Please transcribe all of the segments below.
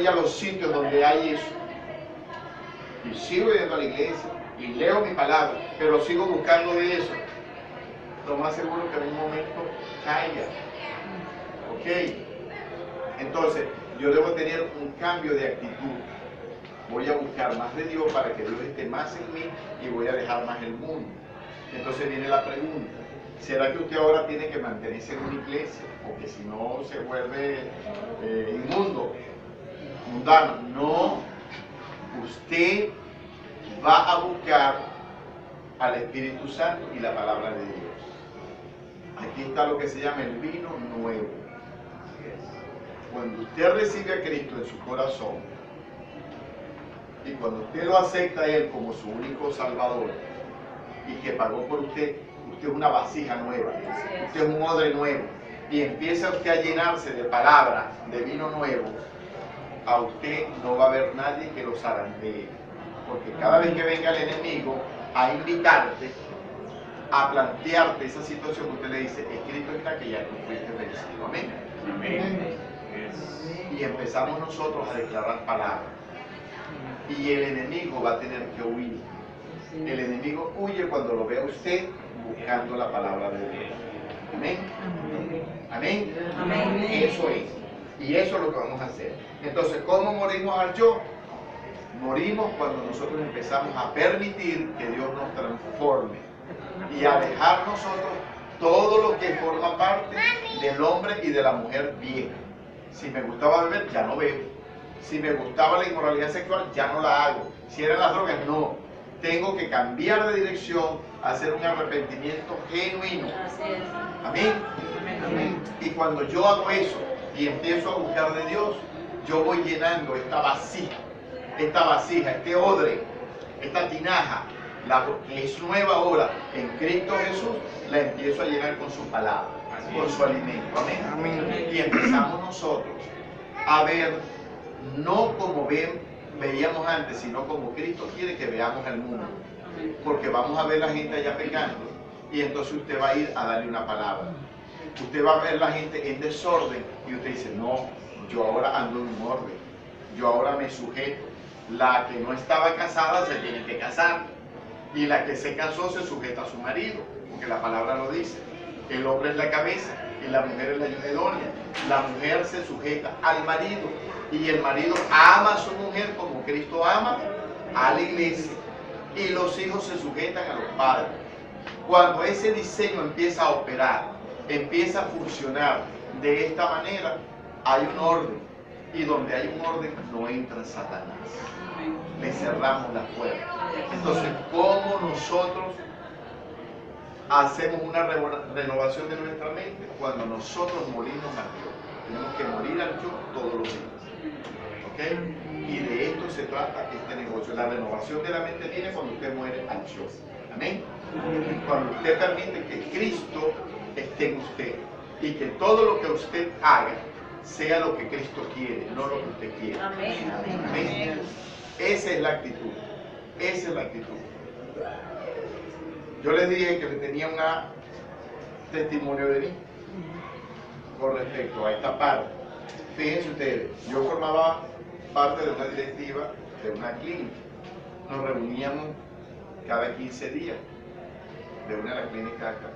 voy a los sitios donde hay eso. Y sigo yendo a la iglesia, y leo mi palabra, pero sigo buscando de eso. Lo más seguro que en un momento caiga. ¿Ok? Entonces, yo debo tener un cambio de actitud. Voy a buscar más de Dios para que Dios esté más en mí y voy a dejar más el mundo. Entonces viene la pregunta, ¿será que usted ahora tiene que mantenerse en una iglesia? Porque si no se vuelve inmundo, mundano. No, usted va a buscar al Espíritu Santo y la palabra de Dios. Aquí está lo que se llama el vino nuevo. Cuando usted recibe a Cristo en su corazón y cuando usted lo acepta a Él como su único Salvador y que pagó por usted, usted es una vasija nueva, usted es un odre nuevo y empieza usted a llenarse de palabras, de vino nuevo, a usted no va a haber nadie que lo zarandee, porque cada vez que venga el enemigo a invitarte, a plantearte esa situación, usted le dice, escrito está que ya tú fuiste vencido. Amén. Amén. Y empezamos nosotros a declarar palabras. Y el enemigo va a tener que huir. El enemigo huye cuando lo vea usted buscando la palabra de Dios. Amén. Amén. Amén. Eso es. Y eso es lo que vamos a hacer. Entonces, ¿cómo morimos al yo? Morimos cuando nosotros empezamos a permitir que Dios nos transforme y a dejar nosotros todo lo que forma parte del hombre y de la mujer vieja. Si me gustaba beber, ya no bebo. Si me gustaba la inmoralidad sexual, ya no la hago. Si eran las drogas, no. Tengo que cambiar de dirección, hacer un arrepentimiento genuino. Amén. Amén. Y cuando yo hago eso y empiezo a buscar de Dios, yo voy llenando esta vasija, este odre, esta tinaja, la que es nueva ahora en Cristo Jesús, la empiezo a llenar con su palabra, con su alimento. Amén. Amén. Y empezamos nosotros a ver, no como veíamos antes, sino como Cristo quiere que veamos al mundo. Porque vamos a ver la gente allá pecando y entonces usted va a ir a darle una palabra. Usted va a ver la gente en desorden y usted dice, no, yo ahora ando en un orden, yo ahora me sujeto. La que no estaba casada se tiene que casar y la que se casó se sujeta a su marido, porque la palabra lo dice. El hombre es la cabeza y la mujer es la ayuda idónea. La mujer se sujeta al marido y el marido ama a su mujer como Cristo ama a la iglesia. Y los hijos se sujetan a los padres. Cuando ese diseño empieza a operar, empieza a funcionar de esta manera, hay un orden. Y donde hay un orden no entra Satanás. Le cerramos las puertas. Entonces, ¿cómo nosotros hacemos una renovación de nuestra mente? Cuando nosotros morimos al yo. Tenemos que morir al yo todos los días. ¿Ok? Y de esto se trata este negocio. La renovación de la mente viene cuando usted muere al yo. Amén. Cuando usted permite que Cristo esté en usted y que todo lo que usted haga sea lo que Cristo quiere, no lo que usted quiere. Amén. Amén. Esa es la actitud. Esa es la actitud. Yo les dije que tenía un testimonio de mí con respecto a esta parte. Fíjense ustedes, yo formaba parte de una directiva de una clínica. Nos reuníamos cada 15 días de una de las clínicas acá.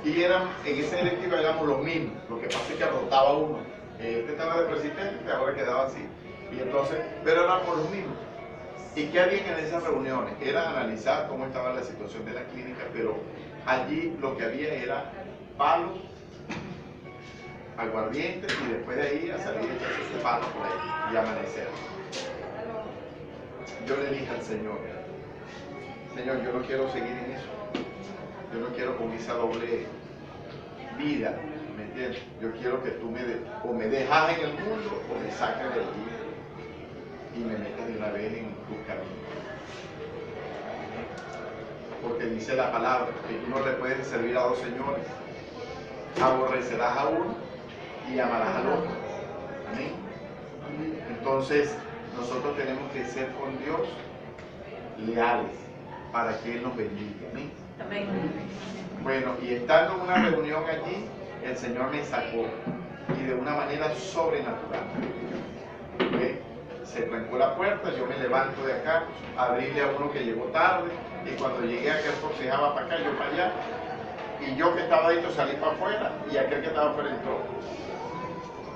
Y en esa directiva éramos los mismos. Lo que pasa es que rotaba uno. Este estaba de presidente, ahora quedaba así. Y entonces, pero éramos los mismos. ¿Y qué había en esas reuniones? Era analizar cómo estaba la situación de la clínica, pero allí lo que había era palos, aguardiente y después de ahí a salir a echarse su palo por ahí y amanecer. Yo le dije al Señor, Señor, yo no quiero seguir en eso. Yo no quiero con esa doble vida, ¿me entiendes? Yo quiero que tú o me dejas en el mundo o me saques de aquí y me metas de una vez en tus caminos. Porque dice la palabra que tú no le puedes servir a dos señores. Aborrecerás a uno y amarás al otro. Amén. Entonces, nosotros tenemos que ser con Dios leales para que Él nos bendiga. Amén. Amén. Bueno, y estando en una reunión allí, el Señor me sacó y de una manera sobrenatural. ¿Okay? se trancó la puerta, yo me levanto de acá, abrirle a uno que llegó tarde, y cuando llegué aquel forcejaba para acá, yo para allá, y yo que estaba adentro salí para afuera, y aquel que estaba afuera entró,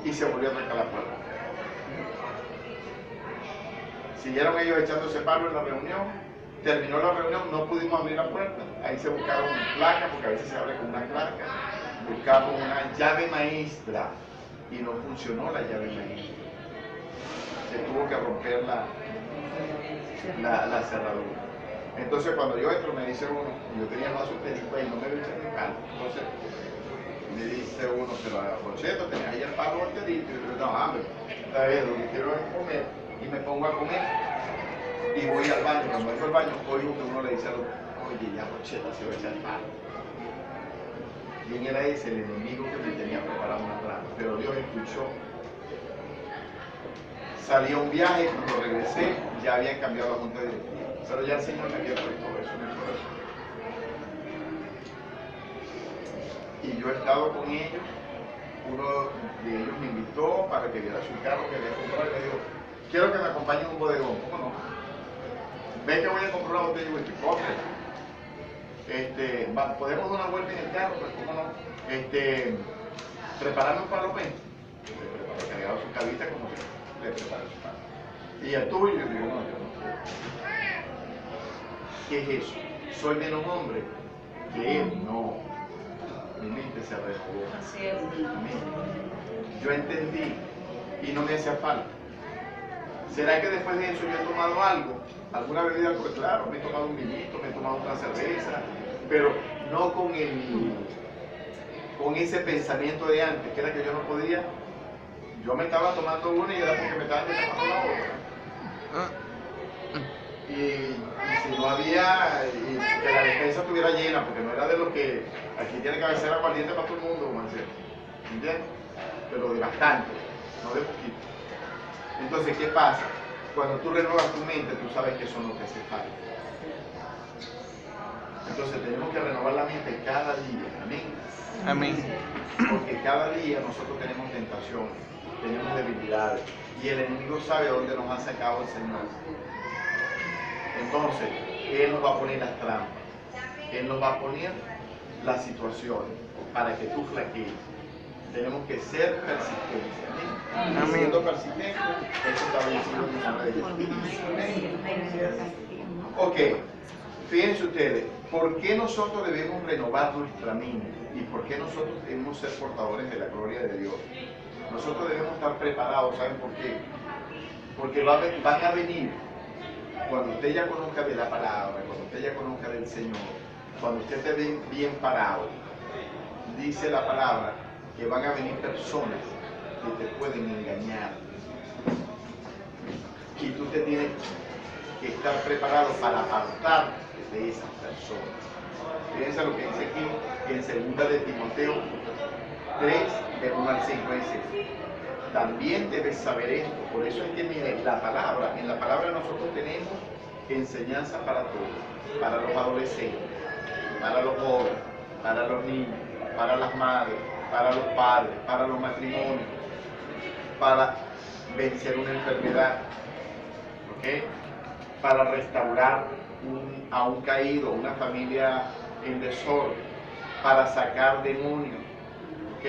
y se volvió a trancar la puerta. Siguieron ellos echándose palo en la reunión, terminó la reunión, no pudimos abrir la puerta, ahí se buscaron placas, porque a veces se abre con una placa, buscamos una llave maestra, y no funcionó la llave maestra. Se tuvo que romper la cerradura. Entonces cuando yo entro me dice uno, yo tenía más solterito ahí, no me voy a echar mi palo. Entonces me dice uno, pero por cierto, tenías ahí el palo solterito. Y yo digo, no, hambre, está bien, lo que quiero es comer. Y me pongo a comer y voy al baño. Cuando voy al baño, oigo que uno le dice al otro, oye, ya Rocheta se va a echar el palo. ¿Quién era ese? El enemigo que me tenía preparado una trampa. Pero Dios escuchó. Salí a un viaje, cuando regresé ya habían cambiado la junta directiva. Pero ya el Señor me había puesto eso en el corazón. Y yo he estado con ellos, uno de ellos me invitó para que viera su carro que había comprado y me dijo, quiero que me acompañe a un bodegón. ¿Cómo no? Ve que voy a comprar una botella de whisky, compre. Podemos dar una vuelta en el carro, pues cómo no. Prepararme un palo pen. Le cargaba su cabita como que le preparé su palo. Y el tuyo, yo digo, no, yo no. ¿Qué es eso? Soy menos hombre que él, no. Mi mente se renovó. Yo entendí y no me hacía falta. ¿Será que después de eso yo he tomado algo? ¿Alguna bebida? Pues claro, me he tomado un vinito, me he tomado una cerveza, pero no con ese pensamiento de antes, que era que yo no podía. Yo me estaba tomando una y era porque me estaban tomando la otra. Y si no había, y que la despensa estuviera llena, porque no era de los que aquí tiene que ser aguardiente para todo el mundo, como decía, ¿entiendes? Pero de bastante, no de poquito. Entonces, ¿qué pasa? Cuando tú renuevas tu mente, tú sabes que eso no te hace falta. Entonces tenemos que renovar la mente cada día, amén. Amén. Porque cada día nosotros tenemos tentaciones, tenemos debilidades, y el enemigo sabe dónde nos ha sacado el Señor. Entonces, Él nos va a poner las trampas, Él nos va a poner las situaciones para que tú flaquees. Tenemos que ser persistentes. ¿Amén? Amén. Siendo persistentes, eso está vencido en el nombre de Dios. Amén. Ok, fíjense ustedes, ¿por qué nosotros debemos renovar nuestra mente? ¿Y por qué nosotros debemos ser portadores de la gloria de Dios? Nosotros debemos estar preparados, ¿saben por qué? Porque van a venir. Cuando usted ya conozca de la palabra, cuando usted ya conozca del Señor, cuando usted esté bien parado, dice la palabra que van a venir personas que te pueden engañar. Y tú te tienes que estar preparado para apartarte de esas personas. Fíjense lo que dice aquí en 2 de Timoteo 3, del 1 al 5, dice, también debes saber esto. Por eso es que miren, en la palabra nosotros tenemos enseñanza para todos, para los adolescentes, para los jóvenes, para los niños, para las madres, para los padres, para los matrimonios, para vencer una enfermedad, ¿ok? Para restaurar a un caído, una familia en desorden, para sacar demonios, ¿ok?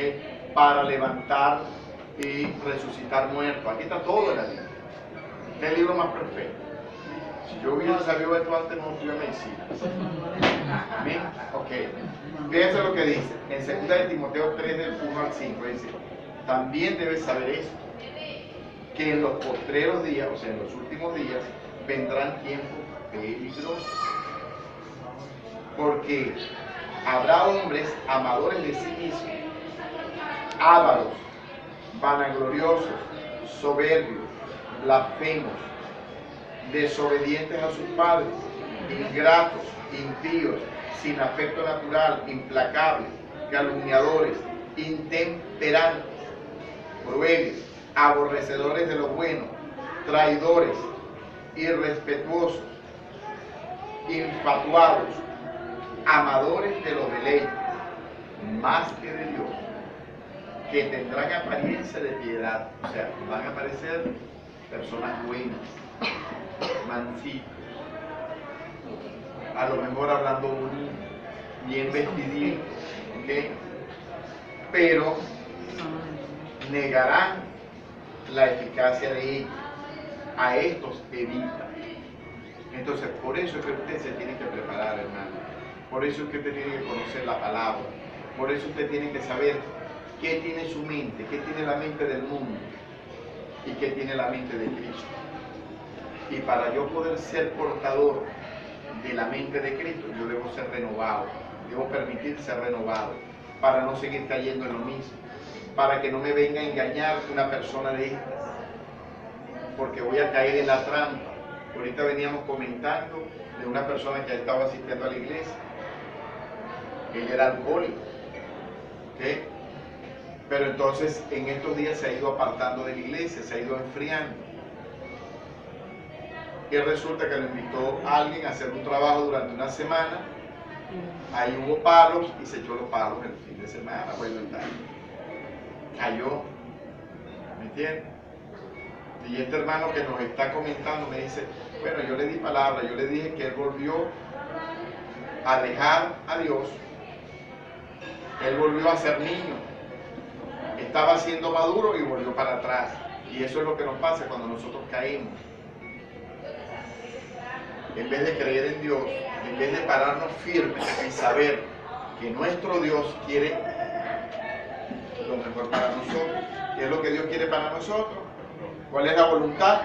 Para levantar y resucitar muertos. Aquí está todo en la Biblia. ¿Qué es el libro más perfecto? Si yo hubiera sabido esto antes, no estudié medicina. ¿Amén? Ok. Fíjense lo que dice. En 2 de Timoteo 3, del 1 al 5, dice, también debes saber esto, que en los postreros días, o sea, en los últimos días, vendrán tiempos peligrosos. Porque habrá hombres amadores de sí mismos, ávaros, vanagloriosos, soberbios, blasfemos, desobedientes a sus padres, ingratos, impíos, sin afecto natural, implacables, calumniadores, intemperantes, crueles, aborrecedores de lo bueno, traidores, irrespetuosos, infatuados, amadores de los deleites, más que de Dios, que tendrán apariencia de piedad, o sea, van a parecer personas buenas, mancitos, a lo mejor hablando bonito, bien vestiditos, ¿ok? Pero negarán la eficacia de ellos. A estos evita. Entonces, por eso es que usted se tiene que preparar, hermano. Por eso es que usted tiene que conocer la palabra. Por eso usted tiene que saber qué tiene su mente, qué tiene la mente del mundo y qué tiene la mente de Cristo. Y para yo poder ser portador de la mente de Cristo, yo debo ser renovado. Debo permitir ser renovado para no seguir cayendo en lo mismo. Para que no me venga a engañar una persona de estas. Porque voy a caer en la trampa. Ahorita veníamos comentando de una persona que estaba asistiendo a la iglesia. Él era alcohólico. ¿Okay? Pero entonces en estos días se ha ido apartando de la iglesia, se ha ido enfriando. Y resulta que lo invitó a alguien a hacer un trabajo durante una semana. Ahí hubo palos y se echó los palos el fin de semana. Bueno, cayó. ¿Me entiendes? Y este hermano que nos está comentando me dice, bueno, yo le di palabra, yo le dije que él volvió a dejar a Dios, él volvió a ser niño, estaba siendo maduro y volvió para atrás. Y eso es lo que nos pasa cuando nosotros caemos. En vez de creer en Dios, en vez de pararnos firmes y saber que nuestro Dios quiere lo mejor para nosotros. ¿Qué es lo que Dios quiere para nosotros? ¿Cuál es la voluntad?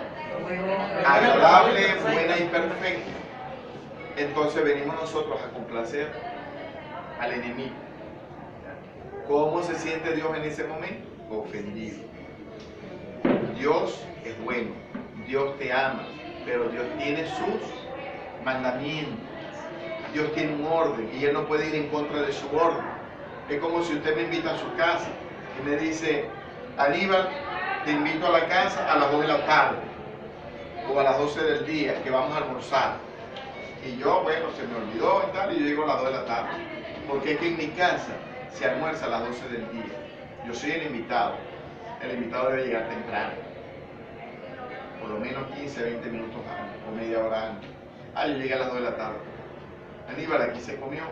Agradable, buena y perfecta. Entonces venimos nosotros a complacer al enemigo. ¿Cómo se siente Dios en ese momento? Ofendido. Dios es bueno, Dios te ama, pero Dios tiene sus mandamientos. Dios tiene un orden y Él no puede ir en contra de su orden. Es como si usted me invita a su casa y me dice, Aníbal, te invito a la casa a las 2 de la tarde o a las 12 del día que vamos a almorzar. Y yo, bueno, se me olvidó y tal, y yo llego a las 2 de la tarde. Porque es que en mi casa se almuerza a las 12 del día. Yo soy el invitado. El invitado debe llegar temprano. Por lo menos 15, 20 minutos antes o media hora antes. Ah, yo llegué a las 2 de la tarde. Aníbal, aquí se comió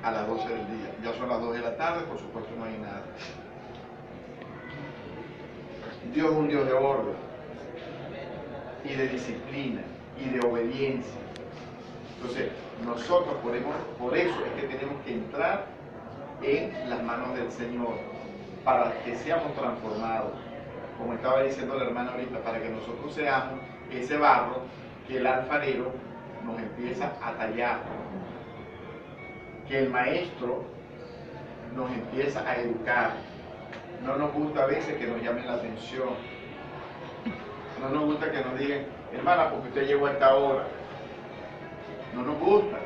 a las 12 del día. Ya son las 2 de la tarde, por supuesto no hay nada. Dios es un Dios de orden y de disciplina y de obediencia. Entonces, nosotros por eso es que tenemos que entrar en las manos del Señor para que seamos transformados. Como estaba diciendo la hermana ahorita, para que nosotros seamos ese barro que el alfarero nos empieza a tallar. Que el maestro nos empieza a educar. No nos gusta a veces que nos llamen la atención. No nos gusta que nos digan, hermana, porque usted llegó a esta hora. No nos gusta.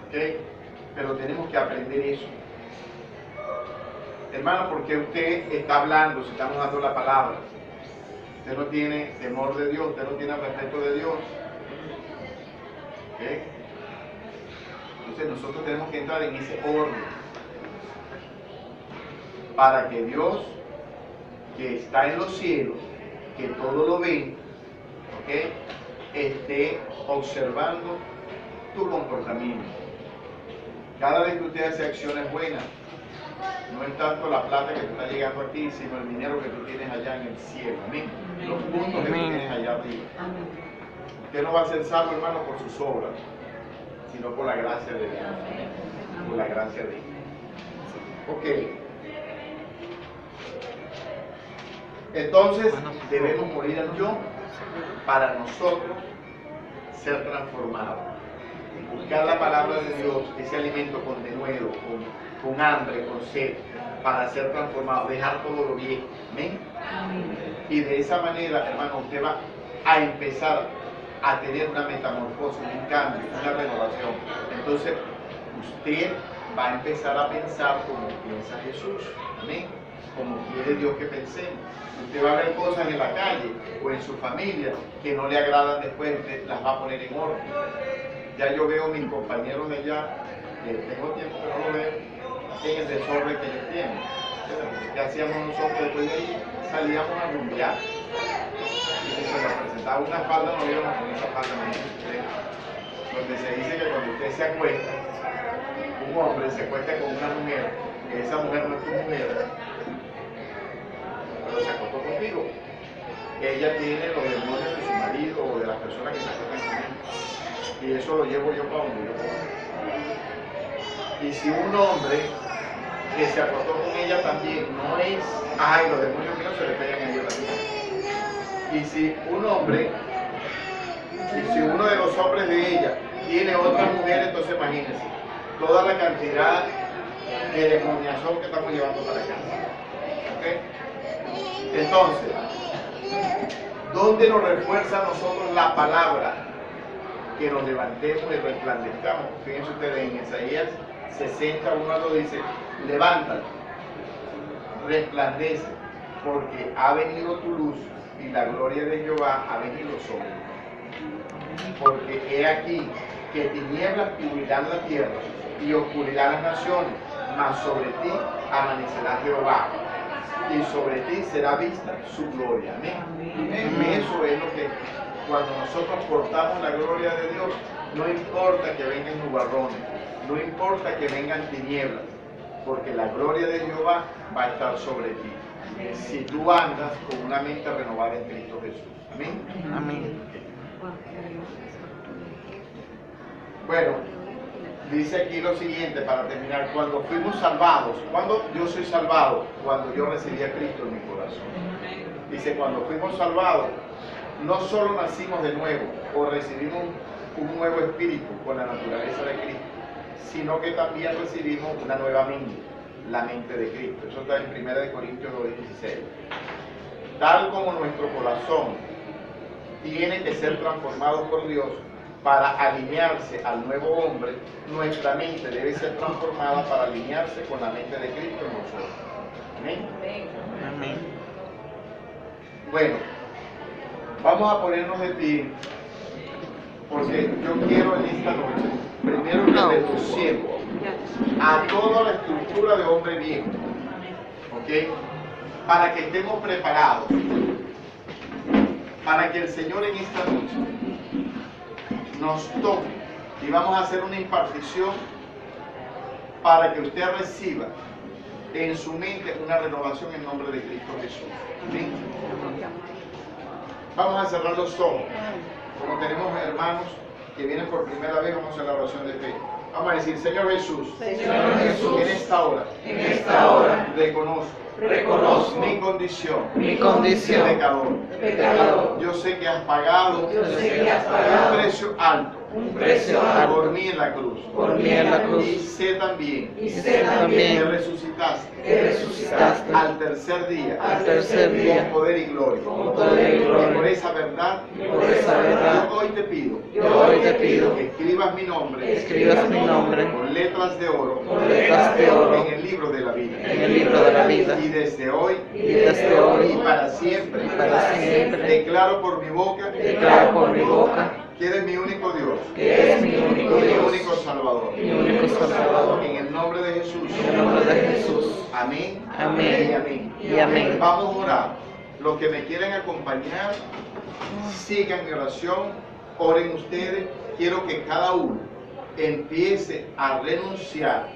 ¿Okay? Pero tenemos que aprender eso. Hermano, ¿por qué usted está hablando si estamos dando la palabra? Usted no tiene temor de Dios, usted no tiene respeto de Dios. ¿Okay? Entonces nosotros tenemos que entrar en ese orden para que Dios, que está en los cielos, que todo lo ve, ¿okay?, esté observando tu comportamiento. Cada vez que usted hace acciones buenas, no es tanto la plata que te está llegando aquí, sino el dinero que tú tienes allá en el cielo. Amén. Los puntos que tú tienes allá arriba. Usted no va a ser salvo, hermano, por sus obras, sino por la gracia de Dios. Por la gracia de Dios. Ok. Entonces, debemos morir al yo para nosotros ser transformados. Buscar la palabra de Dios, ese alimento con denuedo, con hambre, con sed, para ser transformados, dejar todo lo viejo. ¿Amén? Y de esa manera, hermano, usted va a empezar a tener una metamorfosis, un cambio, una renovación. Entonces, usted va a empezar a pensar como piensa Jesús. Amén. Como quiere Dios que pensemos. Usted va a ver cosas en la calle o en su familia que no le agradan después, usted las va a poner en orden. Ya yo veo a mis compañeros de allá, que tengo tiempo que no lo veo, en el desorden que ellos tienen. ¿Qué hacíamos nosotros después de ahí? Salíamos a rumbear. Y si se nos presentaba una falda, no íbamos con esa falda, donde se dice que cuando usted se acuesta, un hombre se acuesta con una mujer, que esa mujer no es tu mujer, pero se acostó contigo. Ella tiene los demonios de su marido o de las personas que se acuestan con él. Y eso lo llevo yo para donde yo puedo. Y si un hombre que se acostó con ella también no es, ay, los demonios míos se le pegan a ella también. Y si un hombre, y si uno de los hombres de ella tiene otra mujer, entonces imagínense toda la cantidad de demoniazón que estamos llevando para acá. ¿Okay? Entonces, ¿dónde nos refuerza a nosotros la palabra? Que nos levantemos y resplandezcamos. Fíjense ustedes, en Isaías 60, 1 dice, levántate, resplandece, porque ha venido tu luz y la gloria de Jehová ha venido sobre ti. Porque he aquí que tinieblas cubrirán la tierra y oscuridad las naciones, mas sobre ti amanecerá Jehová y sobre ti será vista su gloria. Amén. Eso es lo que, cuando nosotros portamos la gloria de Dios, no importa que vengan nubarrones, no importa que vengan tinieblas, porque la gloria de Jehová va a estar sobre ti. Si tú andas con una mente renovada en Cristo Jesús. Amén. Amén. Bueno, dice aquí lo siguiente para terminar. Cuando fuimos salvados, ¿cuándo yo soy salvado? Cuando yo recibí a Cristo en mi corazón. Dice, cuando fuimos salvados, no solo nacimos de nuevo o recibimos un nuevo espíritu con la naturaleza de Cristo, sino que también recibimos una nueva mente, la mente de Cristo. Eso está en 1 Corintios 2:16. Tal como nuestro corazón tiene que ser transformado por Dios para alinearse al nuevo hombre, nuestra mente debe ser transformada para alinearse con la mente de Cristo en nosotros. Amén. Amén. Bueno, vamos a ponernos de pie, porque yo quiero en esta noche, primero que renunciemos a toda la estructura de hombre viejo, ¿ok? Para que estemos preparados, para que el Señor en esta noche nos tome y vamos a hacer una impartición para que usted reciba en su mente una renovación en nombre de Cristo Jesús. ¿Amén? Vamos a cerrar los ojos. Como tenemos hermanos que vienen por primera vez, vamos a hacer la oración de fe. Vamos a decir, Señor Jesús, en esta hora reconozco mi condición pecador. Yo sé que has pagado un precio alto por mí en la cruz. Y sé también que resucitaste al tercer día con poder y gloria. Y por esa verdad yo hoy te pido que escribas mi nombre con letras de oro en el libro de la vida. Y desde hoy y para siempre declaro por mi boca que eres mi único Dios, mi único Salvador. En el nombre de Jesús. Amén. Y amén. Vamos a orar. Los que me quieren acompañar, sigan mi oración, oren ustedes. Quiero que cada uno empiece a renunciar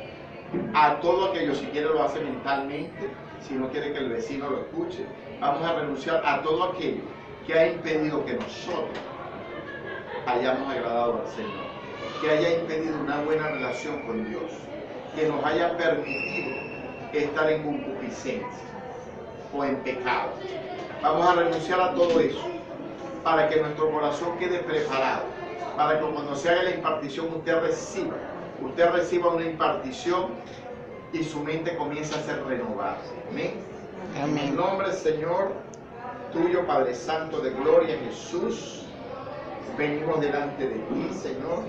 a todo aquello, si quiere lo hace mentalmente, si no quiere que el vecino lo escuche. Vamos a renunciar a todo aquello que ha impedido que nosotros hayamos agradado al Señor, que haya impedido una buena relación con Dios, que nos haya permitido estar en concupiscencia o en pecado. Vamos a renunciar a todo eso para que nuestro corazón quede preparado, para que cuando se haga la impartición usted reciba una impartición y su mente comience a ser renovada. Amén. En el nombre, Señor, tuyo, Padre Santo de gloria, Jesús, venimos delante de ti, Señor,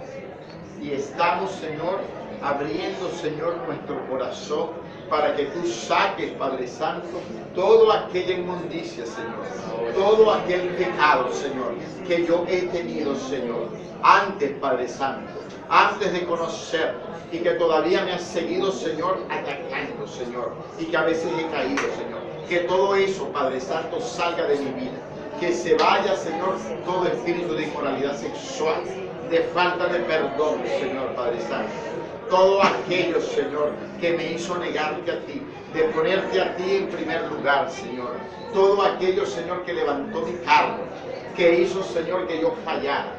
y estamos, Señor, abriendo, Señor, nuestro corazón para que tú saques, Padre Santo, toda aquella inmundicia, Señor, todo aquel pecado, Señor, que yo he tenido, Señor, antes, Padre Santo, antes de conocer y que todavía me has seguido, Señor, atacando. caído, Señor, y que a veces he caído, Señor. Que todo eso, Padre Santo, salga de mi vida. Que se vaya, Señor, todo espíritu de inmoralidad sexual, de falta de perdón, Señor, Padre Santo. Todo aquello, Señor, que me hizo negarte a ti, de ponerte a ti en primer lugar, Señor. Todo aquello, Señor, que levantó mi carne, que hizo, Señor, que yo fallara.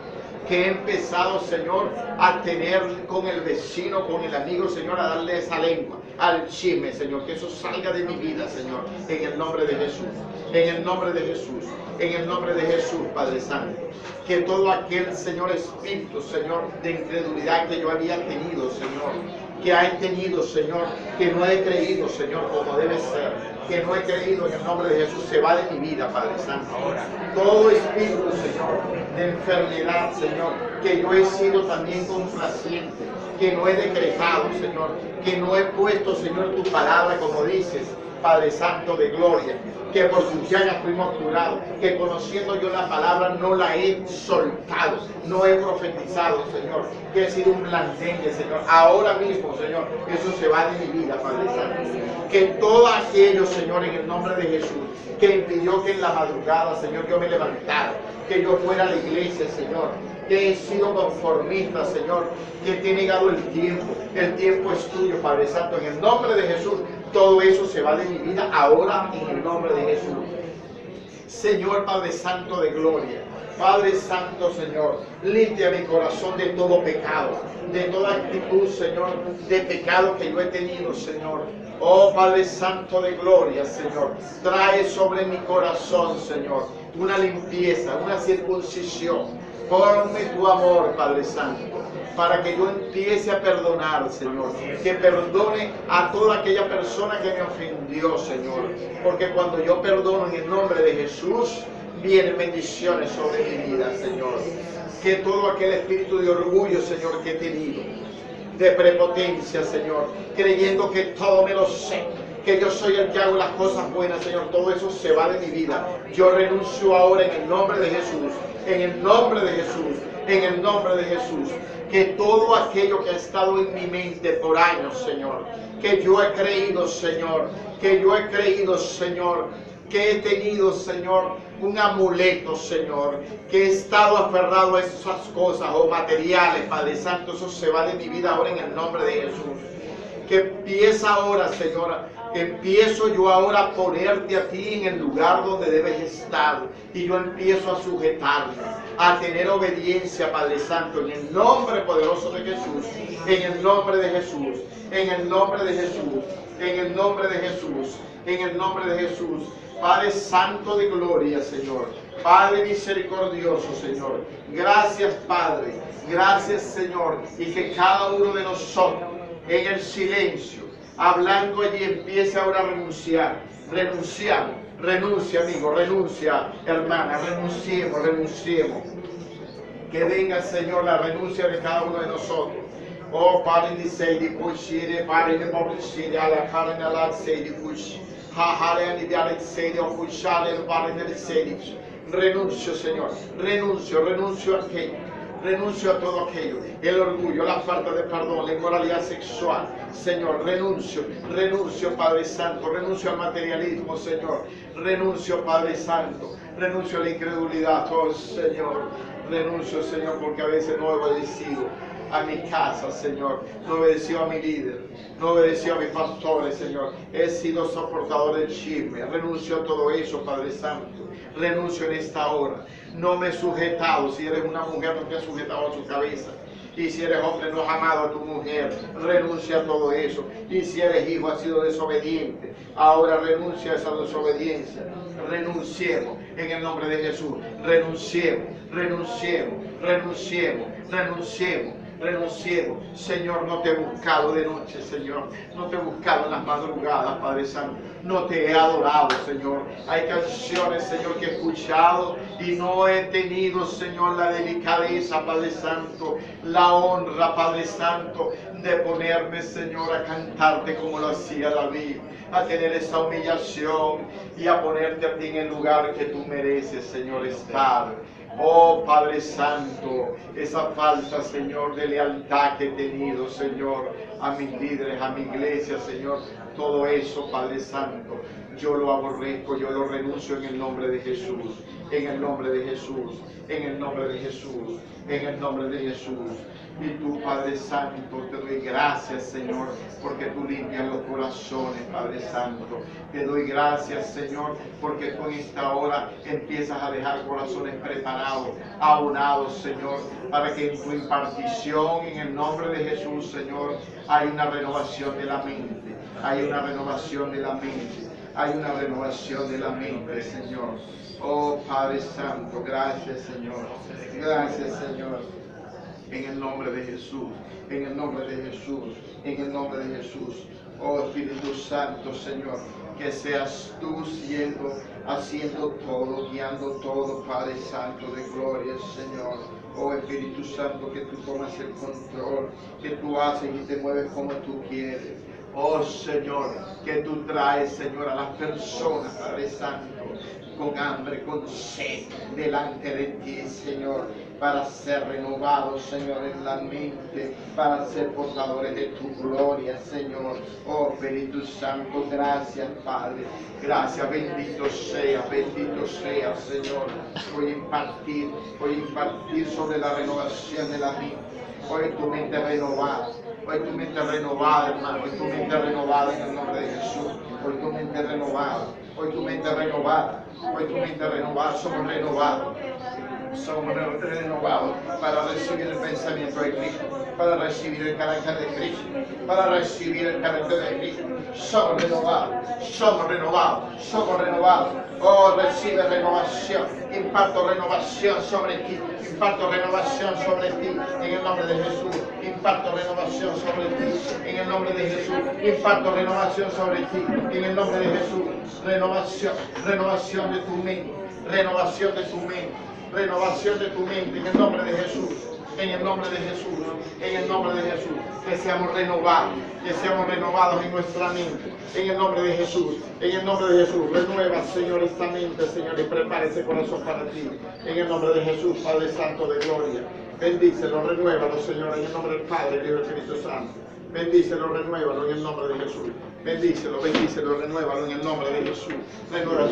Que he empezado, Señor, a tener con el vecino, con el amigo, Señor, a darle esa lengua, al chisme, Señor. Que eso salga de mi vida, Señor, en el nombre de Jesús. En el nombre de Jesús. En el nombre de Jesús, Padre Santo. Que todo aquel, Señor, espíritu, Señor, de incredulidad que yo había tenido, Señor, que he tenido, Señor, que no he creído, Señor, como debe ser, que no he creído en el nombre de Jesús, se va de mi vida, Padre Santo. Todo espíritu, Señor, de enfermedad, Señor, que yo he sido también complaciente, que no he decretado, Señor, que no he puesto, Señor, tu palabra como dices, Padre Santo de gloria, que por sus llagas fuimos curados, que conociendo yo la palabra no la he soltado, no he profetizado, Señor, que he sido un blandengue, Señor. Ahora mismo, Señor, eso se va de mi vida, Padre Santo. Que todo aquello, Señor, en el nombre de Jesús, que impidió que en la madrugada, Señor, yo me levantara, que yo fuera a la iglesia, Señor, que he sido conformista, Señor, que te he negado el tiempo es tuyo, Padre Santo, en el nombre de Jesús, todo eso se va de mi vida ahora en el nombre de Jesús. Señor Padre Santo de gloria, Padre Santo, Señor, limpia mi corazón de todo pecado, de toda actitud, Señor, de pecado que yo he tenido, Señor. Oh Padre Santo de gloria, Señor, trae sobre mi corazón, Señor, una limpieza, una circuncisión. Ponme tu amor, Padre Santo, para que yo empiece a perdonar, Señor. Que perdone a toda aquella persona que me ofendió, Señor. Porque cuando yo perdono en el nombre de Jesús, vienen bendiciones sobre mi vida, Señor. Que todo aquel espíritu de orgullo, Señor, que he tenido, de prepotencia, Señor, creyendo que todo me lo sé, que yo soy el que hago las cosas buenas, Señor, todo eso se va de mi vida. Yo renuncio ahora en el nombre de Jesús, en el nombre de Jesús, en el nombre de Jesús. Que todo aquello que ha estado en mi mente por años, Señor, que yo he creído, Señor, que yo he creído, Señor, que he tenido, Señor, un amuleto, Señor, que he estado aferrado a esas cosas o materiales, Padre Santo, eso se va de mi vida ahora en el nombre de Jesús. Que empieza ahora, Señor, empiezo yo ahora a ponerte a ti en el lugar donde debes estar y yo empiezo a sujetarme, a tener obediencia, Padre Santo, en el nombre poderoso de Jesús, en el nombre de Jesús, en el nombre de Jesús, en el nombre de Jesús, en el nombre de Jesús. Padre Santo de gloria, Señor, Padre misericordioso, Señor, gracias, Padre, gracias, Señor, y que cada uno de nosotros en el silencio, hablando allí, empiece ahora a renunciar. Renunciamos, renuncia, amigo, renuncia, hermana, renunciemos. Que venga, Señor, la renuncia de cada uno de nosotros. Oh, Padre, dice, di pushire, Padre, de pobrecire, a la cara de la sede, push. Renuncio, Señor, renuncio a aquello, renuncio a todo aquello, el orgullo, la falta de perdón, la inmoralidad sexual, Señor, renuncio, Padre Santo, renuncio al materialismo, Señor, renuncio, Padre Santo, renuncio a la incredulidad, oh Señor, renuncio, Señor, porque a veces no he obedecido a mi casa, Señor, no obedeció a mi líder, no obedeció a mis pastores, Señor, he sido soportador del chisme, renuncio a todo eso, Padre Santo, renuncio en esta hora, no me he sujetado, si eres una mujer no te has sujetado a su cabeza, y si eres hombre no has amado a tu mujer, renuncia a todo eso, y si eres hijo has sido desobediente, ahora renuncia a esa desobediencia, renunciemos en el nombre de Jesús, renunciemos, Señor, no te he buscado de noche, Señor, no te he buscado en las madrugadas, Padre Santo, no te he adorado, Señor, hay canciones, Señor, que he escuchado y no he tenido, Señor, la delicadeza, Padre Santo, la honra, Padre Santo, de ponerme, Señor, a cantarte como lo hacía David, a tener esa humillación y a ponerte a ti en el lugar que tú mereces, Señor, estar. Oh Padre Santo, esa falta, Señor, de lealtad que he tenido, Señor, a mis líderes, a mi iglesia, Señor, todo eso, Padre Santo, yo lo aborrezco, yo lo renuncio en el nombre de Jesús, en el nombre de Jesús, en el nombre de Jesús, en el nombre de Jesús. Y tú, Padre Santo, te doy gracias, Señor, porque tú limpias los corazones, Padre Santo. Te doy gracias, Señor, porque tú en esta hora empiezas a dejar corazones preparados, abonados, Señor, para que en tu impartición, en el nombre de Jesús, Señor, hay una renovación de la mente, hay una renovación de la mente, hay una renovación de la mente, Señor. Oh, Padre Santo, gracias, Señor, gracias, Señor. En el nombre de Jesús, en el nombre de Jesús, en el nombre de Jesús. Oh Espíritu Santo, Señor, que seas tú haciendo todo, guiando todo, Padre Santo de gloria, Señor. Oh Espíritu Santo, que tú tomas el control, que tú haces y te mueves como tú quieres. Oh Señor, que tú traes, Señor, a las personas, Padre Santo, con hambre, con sed, delante de ti, Señor, para ser renovados, Señor, en la mente, para ser portadores de tu gloria, Señor. Oh Espíritu Santo, gracias, Padre. Gracias, bendito sea, Señor. Voy a impartir sobre la renovación de la mente. Hoy tu mente renovada. Hoy tu mente renovada, hermano. Hoy tu mente renovada en el nombre de Jesús. Hoy tu mente renovada. Hoy tu mente renovada. Hoy tu mente renovada. Somos renovados. Somos renovados para recibir el pensamiento de Cristo, para recibir el carácter de Cristo, para recibir el carácter de Cristo. Somos renovados, somos renovados, somos renovados. Oh, recibe renovación, imparto renovación sobre ti, imparto renovación sobre ti, en el nombre de Jesús. Imparto renovación sobre ti, en el nombre de Jesús. Imparto renovación sobre ti, en el nombre de Jesús. Renovación de tu mente, renovación de tu mente. Renovación de tu mente en el nombre de Jesús, en el nombre de Jesús, en el nombre de Jesús, que seamos renovados en nuestra mente, en el nombre de Jesús, en el nombre de Jesús. Renueva, Señor, esta mente, Señor, y prepara ese corazón para ti, en el nombre de Jesús, Padre Santo de gloria. Bendícelo, renuévalo, Señor, en el nombre del Padre, del Hijo y del Espíritu Santo. Bendícelo, renuévalo en el nombre de Jesús. Bendícelo, renuévalo en el nombre de Jesús. Renueva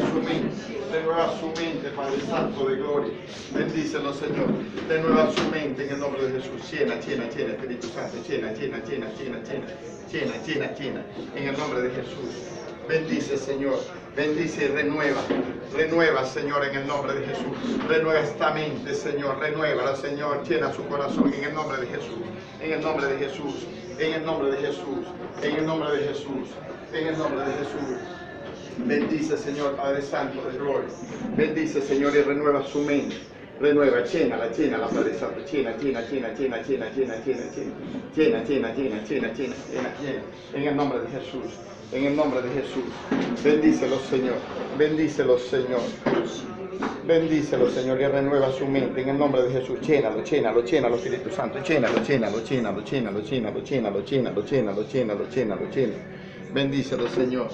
su mente, Padre Santo de gloria. Bendícelo, Señor. Renueva su mente en el nombre de Jesús. Llena, Espíritu Santo. Llena. En el nombre de Jesús. Bendice, Señor. Bendice y renueva, Señor, en el nombre de Jesús. Renueva esta mente, Señor. Renuévala, Señor. Llena su corazón en el nombre de Jesús. En el nombre de Jesús. En el nombre de Jesús. En el nombre de Jesús. En el nombre de Jesús. Bendice, Señor, Padre Santo de gloria. Bendice, Señor, y renueva su mente. Renueva, llénala, Padre Santo. Llena. En el nombre de Jesús. En el nombre de Jesús. Bendícelo, Señor. Bendícelo, Señor. Bendícelo, Señor, y renueva su mente en el nombre de Jesús. Llénalo, Espíritu Santo. Llénalo. Bendícelo, Señor.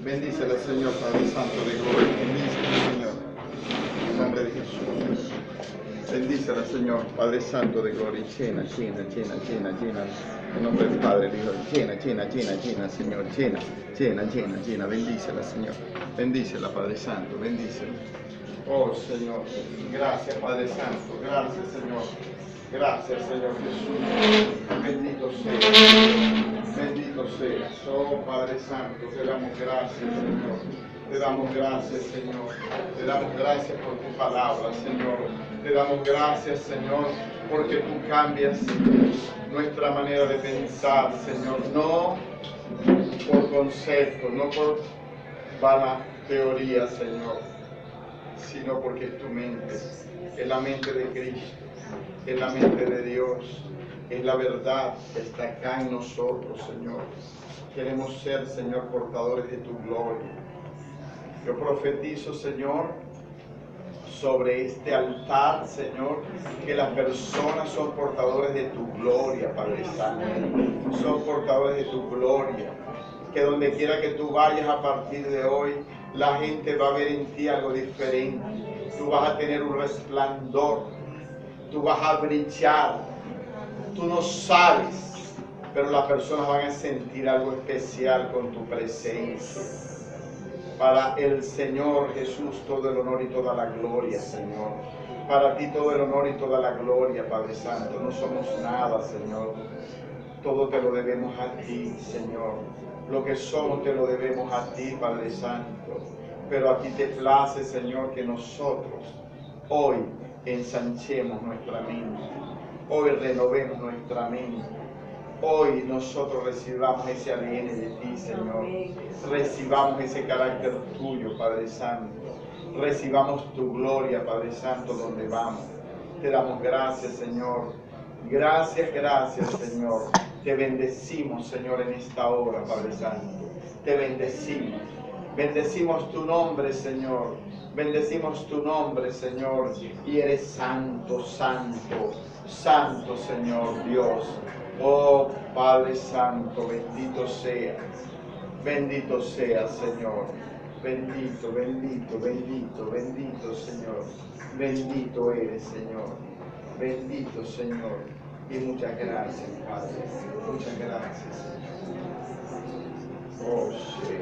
Bendícelo, Señor, Padre Santo de gloria. Bendícelo, Señor. En el nombre de Jesús. Bendícelo, Señor, Padre Santo de gloria. Llena. En nombre del Padre, del Hijo. Llena, Señor. Llena. Bendícela, Señor. Bendícela, Padre Santo. Bendícela. Oh, Señor. Gracias, Padre Santo. Gracias, Señor. Gracias, Señor Jesús. Bendito seas. Oh, Padre Santo, te damos gracias, Señor. Te damos gracias, Señor. Te damos gracias por tu palabra, Señor. Te damos gracias, Señor, porque tú cambias nuestra manera de pensar, Señor. No por concepto, no por vana teoría, Señor, sino porque es tu mente. Es la mente de Cristo. Es la mente de Dios. Es la verdad que está acá en nosotros, Señor. Queremos ser, Señor, portadores de tu gloria. Yo profetizo, Señor, sobre este altar, Señor, que las personas son portadores de tu gloria, Padre Santo. Son portadores de tu gloria. Que donde quiera que tú vayas a partir de hoy, la gente va a ver en ti algo diferente. Tú vas a tener un resplandor. Tú vas a brillar. Tú no sabes pero las personas van a sentir algo especial con tu presencia. Para el Señor Jesús todo el honor y toda la gloria, Señor. Para ti todo el honor y toda la gloria, Padre Santo. No somos nada, Señor. Todo te lo debemos a ti, Señor. Lo que somos te lo debemos a ti, Padre Santo. Pero a ti te place, Señor, que nosotros hoy ensanchemos nuestra mente. Hoy renovemos nuestra mente. Hoy nosotros recibamos ese ADN de ti, Señor. Recibamos ese carácter tuyo, Padre Santo. Recibamos tu gloria, Padre Santo, donde vamos. Te damos gracias, Señor. Gracias, gracias, Señor. Te bendecimos, Señor, en esta hora, Padre Santo. Te bendecimos. Bendecimos tu nombre, Señor. Bendecimos tu nombre, Señor. Y eres santo, santo, santo, Señor Dios. Oh, Padre Santo, bendito seas. Bendito seas, Señor. Bendito, bendito, bendito, bendito, Señor. Bendito eres, Señor. Bendito, Señor. Y muchas gracias, Padre. Muchas gracias, Señor. Oh, sí.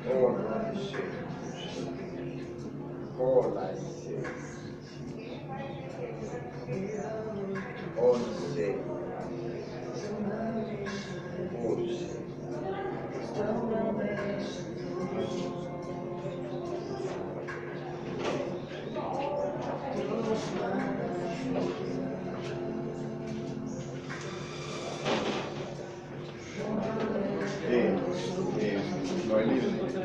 Oh, no sé. Oh, la sé. Oh, sé. Oh, sí. No hay líder.